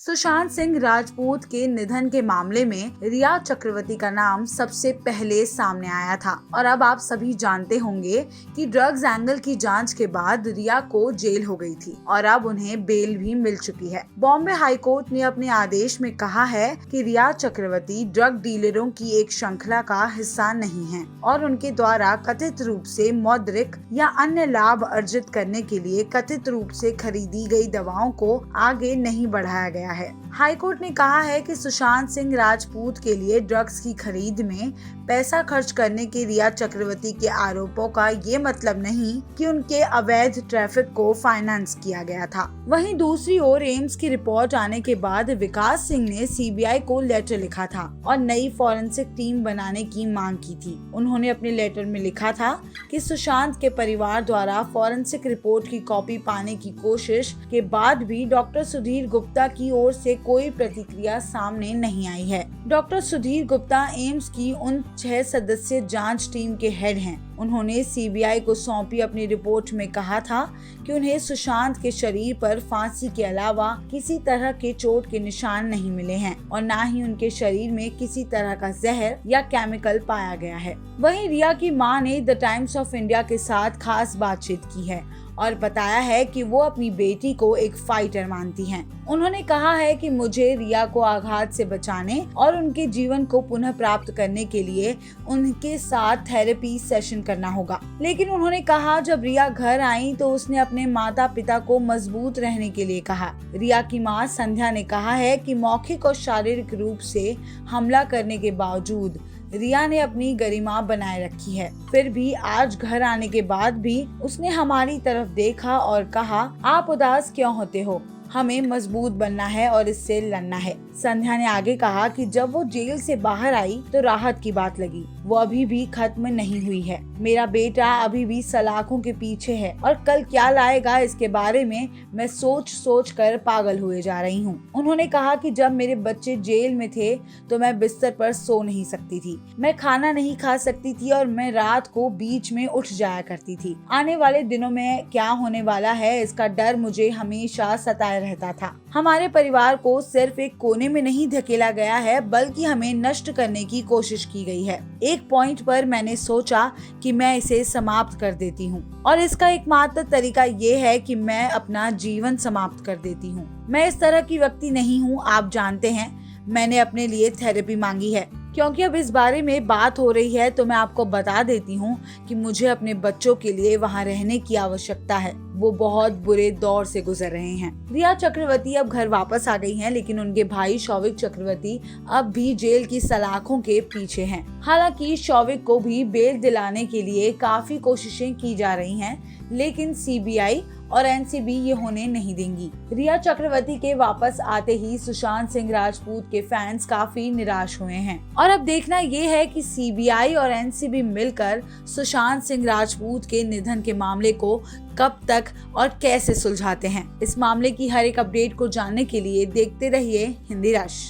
सुशांत सिंह राजपूत के निधन के मामले में रिया चक्रवर्ती का नाम सबसे पहले सामने आया था और अब आप सभी जानते होंगे कि ड्रग्स एंगल की जांच के बाद रिया को जेल हो गई थी और अब उन्हें बेल भी मिल चुकी है। बॉम्बे हाई कोर्ट ने अपने आदेश में कहा है कि रिया चक्रवर्ती ड्रग डीलरों की एक श्रृंखला का हिस्सा नहीं है और उनके द्वारा कथित रूप से मौद्रिक या अन्य लाभ अर्जित करने के लिए कथित रूप से खरीदी गई दवाओं को आगे नहीं बढ़ाया गया है। हाईकोर्ट ने कहा है कि सुशांत सिंह राजपूत के लिए ड्रग्स की खरीद में पैसा खर्च करने के रिया चक्रवर्ती के आरोपों का ये मतलब नहीं कि उनके अवैध ट्रैफिक को फाइनेंस किया गया था। वहीं दूसरी ओर एम्स की रिपोर्ट आने के बाद विकास सिंह ने सीबीआई को लेटर लिखा था और नई फॉरेंसिक टीम बनाने की मांग की थी। उन्होंने अपने लेटर में लिखा था कि सुशांत के परिवार द्वारा फॉरेंसिक रिपोर्ट की कॉपी पाने की कोशिश के बाद भी डॉक्टर सुधीर गुप्ता की ओर से कोई प्रतिक्रिया सामने नहीं आई है। डॉक्टर सुधीर गुप्ता एम्स की उन 6 सदस्यीय जांच टीम के हेड हैं। उन्होंने सीबीआई को सौंपी अपनी रिपोर्ट में कहा था कि उन्हें सुशांत के शरीर पर फांसी के अलावा किसी तरह के चोट के निशान नहीं मिले हैं और न ही उनके शरीर में किसी तरह का जहर या केमिकल पाया गया है। वहीं रिया की मां ने द टाइम्स ऑफ इंडिया के साथ खास बातचीत की है और बताया है कि वो अपनी बेटी को एक फाइटर मानती हैं। उन्होंने कहा है कि मुझे रिया को आघात से बचाने और उनके जीवन को पुनः प्राप्त करने के लिए उनके साथ थेरेपी सेशन करना होगा। लेकिन उन्होंने कहा जब रिया घर आई तो उसने अपने माता पिता को मजबूत रहने के लिए कहा। रिया की मां संध्या ने कहा है कि मौखिक और शारीरिक रूप से हमला करने के बावजूद रिया ने अपनी गरिमा बनाए रखी है। फिर भी आज घर आने के बाद भी उसने हमारी तरफ देखा और कहा, आप उदास क्यों होते हो? हमें मजबूत बनना है और इससे लड़ना है। संध्या ने आगे कहा कि जब वो जेल से बाहर आई तो राहत की बात लगी। वो अभी भी खत्म नहीं हुई है। मेरा बेटा अभी भी सलाखों के पीछे है और कल क्या लाएगा इसके बारे में मैं सोच कर पागल हुए जा रही हूँ। उन्होंने कहा कि जब मेरे बच्चे जेल में थे तो मैं बिस्तर पर सो नहीं सकती थी, मैं खाना नहीं खा सकती थी और मैं रात को बीच में उठ जाया करती थी। आने वाले दिनों में क्या होने वाला है इसका डर मुझे हमेशा सताए रहता था। हमारे परिवार को सिर्फ एक कोने में नहीं धकेला गया है बल्कि हमें नष्ट करने की कोशिश की गई है। एक पॉइंट पर मैंने सोचा कि मैं इसे समाप्त कर देती हूँ और इसका एकमात्र तरीका ये है कि मैं अपना जीवन समाप्त कर देती हूँ। मैं इस तरह की व्यक्ति नहीं हूँ, आप जानते हैं। मैंने अपने लिए थेरेपी मांगी है। क्योंकि अब इस बारे में बात हो रही है तो मैं आपको बता देती हूँ कि मुझे अपने बच्चों के लिए वहाँ रहने की आवश्यकता है। वो बहुत बुरे दौर से गुजर रहे हैं। रिया चक्रवर्ती अब घर वापस आ गई हैं, लेकिन उनके भाई शौविक चक्रवर्ती अब भी जेल की सलाखों के पीछे हैं। हालांकि शौविक को भी बेल दिलाने के लिए काफी कोशिशें की जा रही हैं, लेकिन सीबीआई और एनसीबी ये होने नहीं देंगी। रिया चक्रवर्ती के वापस आते ही सुशांत सिंह राजपूत के फैंस काफी निराश हुए हैं और अब देखना ये है कि सीबीआई और एनसीबी मिलकर सुशांत सिंह राजपूत के निधन के मामले को कब तक और कैसे सुलझाते हैं। इस मामले की हर एक अपडेट को जानने के लिए देखते रहिए हिंदी रश।